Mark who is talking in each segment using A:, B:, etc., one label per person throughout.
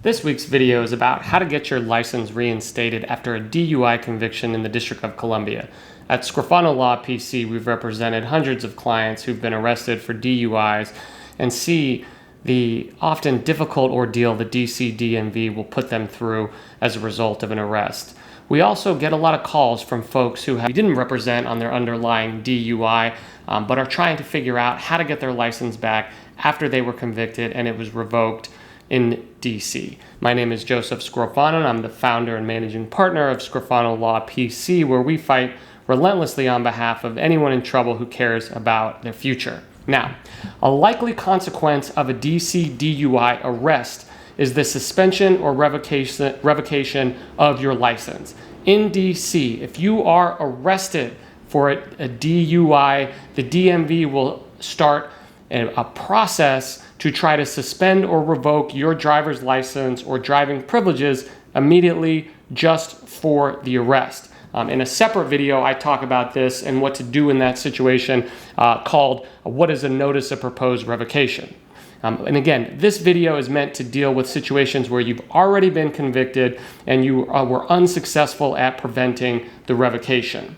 A: This week's video is about how to get your license reinstated after a DUI conviction in the District of Columbia. At Scrofano Law PC, we've represented hundreds of clients who've been arrested for DUIs and see the often difficult ordeal the Dc Dmv will put them through as a result of an arrest. We also get a lot of calls from folks who we didn't represent on their underlying DUI, but are trying to figure out how to get their license back after they were convicted and it was revoked in DC. My name is Joseph Scrofano, and I'm the founder and managing partner of Scrofano Law PC, where we fight relentlessly on behalf of anyone in trouble who cares about their future. Now, a likely consequence of a DC DUI arrest is the suspension or revocation of your license. In DC, if you are arrested for a DUI, the DMV will start a process to try to suspend or revoke your driver's license or driving privileges immediately just for the arrest. In a separate video, I talk about this and what to do in that situation called What is a Notice of Proposed Revocation? And again, this video is meant to deal with situations where you've already been convicted and you were unsuccessful at preventing the revocation.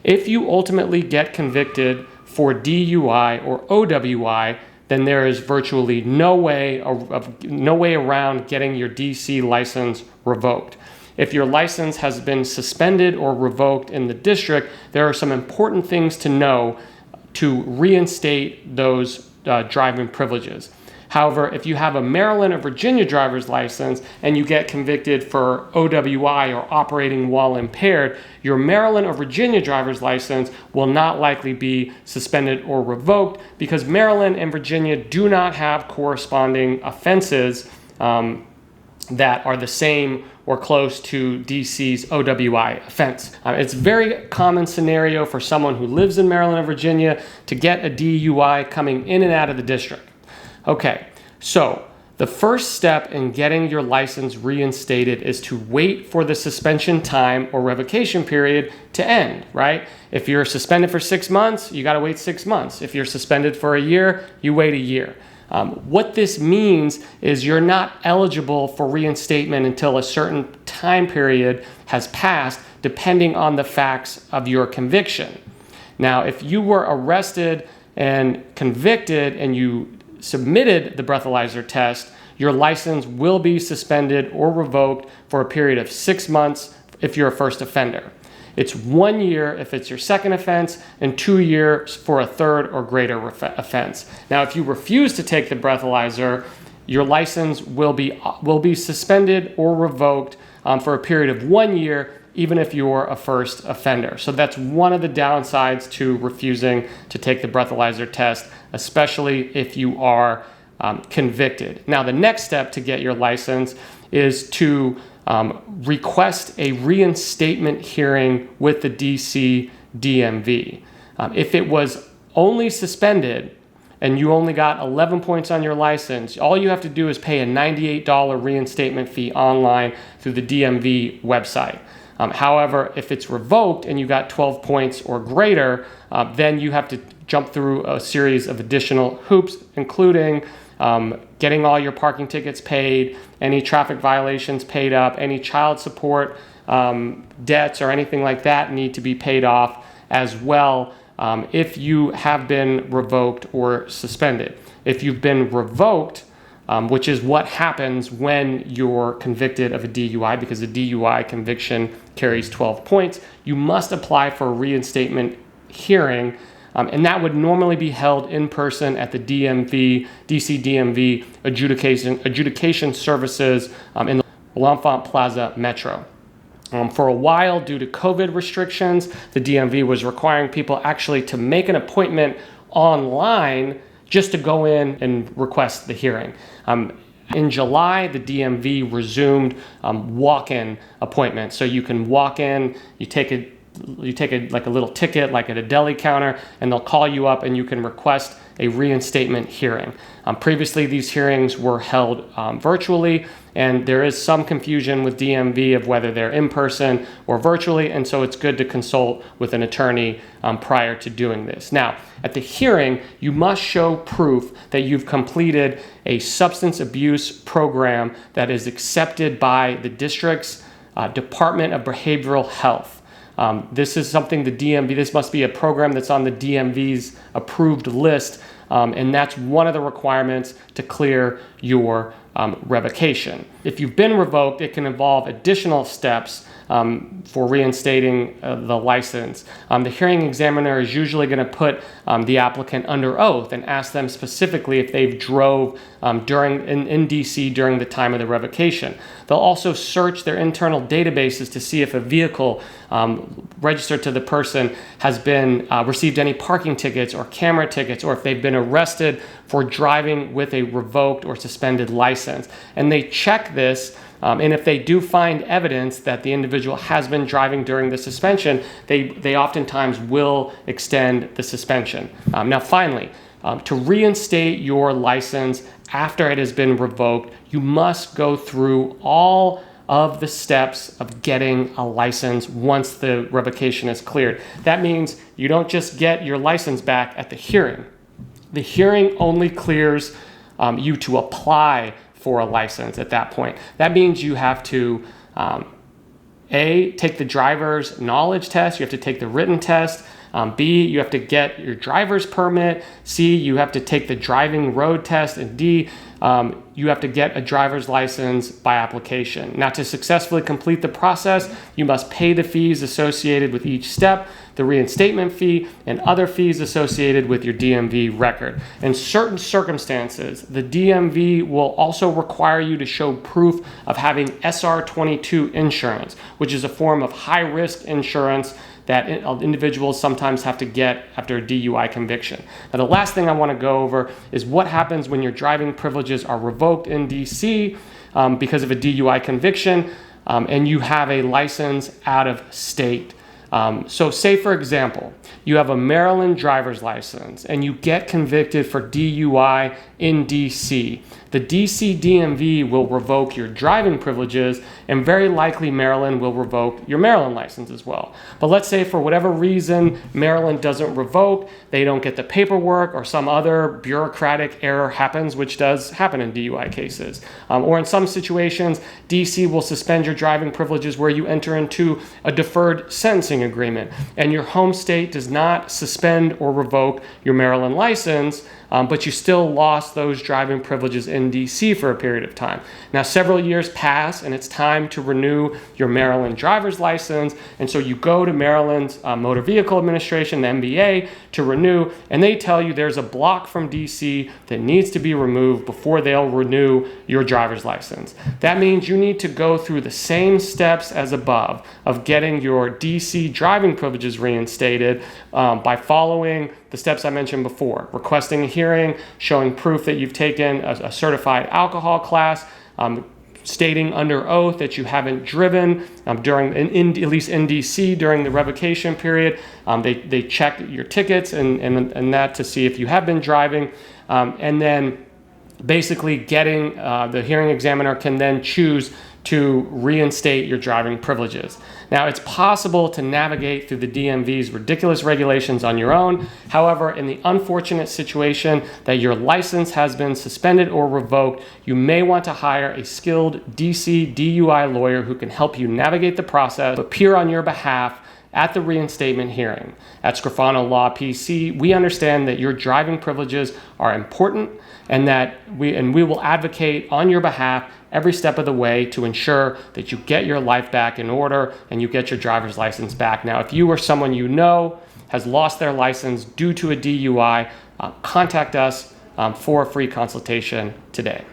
A: If you ultimately get convicted for DUI or OWI, then there is virtually no way around getting your DC license revoked. If your license has been suspended or revoked in the district, there are some important things to know to reinstate those driving privileges. However, if you have a Maryland or Virginia driver's license and you get convicted for OWI or operating while impaired, your Maryland or Virginia driver's license will not likely be suspended or revoked because Maryland and Virginia do not have corresponding offenses that are the same or close to DC's OWI offense. It's a very common scenario for someone who lives in Maryland or Virginia to get a DUI coming in and out of the district. Okay, so the first step in getting your license reinstated is to wait for the suspension time or revocation period to end, right? If you're suspended for 6 months, you gotta wait 6 months. If you're suspended for a year, you wait a year. What this means is you're not eligible for reinstatement until a certain time period has passed, depending on the facts of your conviction. Now, if you were arrested and convicted and you submitted the breathalyzer test, your license will be suspended or revoked for a period of 6 months if you're a first offender. It's 1 year if it's your second offense and 2 years for a third or greater offense. Now, if you refuse to take the breathalyzer, your license will be suspended or revoked for a period of 1 year, even if you're a first offender. So that's one of the downsides to refusing to take the breathalyzer test, especially if you are convicted. Now, the next step to get your license is to request a reinstatement hearing with the Dc Dmv. If it was only suspended and you only got 11 points on your license, all you have to do is pay a $98 reinstatement fee online through the DMV website. However, if it's revoked and you got 12 points or greater, then you have to jump through a series of additional hoops, including getting all your parking tickets paid, any traffic violations paid up, any child support debts or anything like that need to be paid off as well if you have been revoked or suspended. If you've been revoked, which is what happens when you're convicted of a DUI, because a DUI conviction carries 12 points, you must apply for a reinstatement hearing, and that would normally be held in person at the Dc Dmv adjudication services in the L'Enfant Plaza Metro. For a while, due to COVID restrictions, the DMV was requiring people actually to make an appointment online just to go in and request the hearing. In July, the DMV resumed walk-in appointments. So you can walk in, you take you take a little ticket like at a deli counter, and they'll call you up and you can request a reinstatement hearing. Previously, these hearings were held virtually, and there is some confusion with DMV of whether they're in person or virtually, and so it's good to consult with an attorney prior to doing this. Now, at the hearing, you must show proof that you've completed a substance abuse program that is accepted by the district's Department of Behavioral Health. This is something the DMV, this must be a program that's on the DMV's approved list, and that's one of the requirements to clear your revocation. If you've been revoked, it can involve additional steps for reinstating the license. The hearing examiner is usually going to put the applicant under oath and ask them specifically if they've drove in DC during the time of the revocation. They'll also search their internal databases to see if a vehicle registered to the person has been received any parking tickets or camera tickets, or if they've been arrested for driving with a revoked or suspended license. And they check this, and if they do find evidence that the individual has been driving during the suspension, they oftentimes will extend the suspension. Now finally, to reinstate your license after it has been revoked, you must go through all of the steps of getting a license once the revocation is cleared. That means you don't just get your license back at the hearing. The hearing only clears you to apply for a license at that point. That means you have to A, take the driver's knowledge test, you have to take the written test, B, you have to get your driver's permit, C, you have to take the driving road test, and D, you have to get a driver's license by application. Now, to successfully complete the process, you must pay the fees associated with each step, the reinstatement fee, and other fees associated with your DMV record. In certain circumstances, the DMV will also require you to show proof of having SR22 insurance, which is a form of high-risk insurance that individuals sometimes have to get after a DUI conviction. Now, the last thing I want to go over is what happens when your driving privileges are revoked in DC because of a DUI conviction, and you have a license out of state. So say, for example, you have a Maryland driver's license and you get convicted for DUI in DC. The Dc Dmv will revoke your driving privileges, and very likely Maryland will revoke your Maryland license as well. But let's say for whatever reason Maryland doesn't revoke, they don't get the paperwork, or some other bureaucratic error happens, which does happen in DUI cases. Or in some situations, DC will suspend your driving privileges where you enter into a deferred sentencing agreement, and your home state does not suspend or revoke your Maryland license, but you still lost those driving privileges in DC for a period of time. Now, several years pass and it's time to renew your Maryland driver's license, and so you go to Maryland's Motor Vehicle Administration, the MVA, to renew, and they tell you there's a block from DC that needs to be removed before they'll renew your driver's license. That means you need to go through the same steps as above of getting your DC driving privileges reinstated by following the steps I mentioned before: requesting a hearing, showing proof that you've taken a certified alcohol class, stating under oath that you haven't driven during, at least in DC, during the revocation period. They check your tickets and that to see if you have been driving, and then basically getting the hearing examiner can then choose to reinstate your driving privileges. Now, it's possible to navigate through the DMV's ridiculous regulations on your own. However, in the unfortunate situation that your license has been suspended or revoked, you may want to hire a skilled DC DUI lawyer who can help you navigate the process, appear on your behalf at the reinstatement hearing. At Scrofano Law PC, we understand that your driving privileges are important, and that we will advocate on your behalf every step of the way to ensure that you get your life back in order and you get your driver's license back. Now, if you or someone you know has lost their license due to a DUI, contact us for a free consultation today.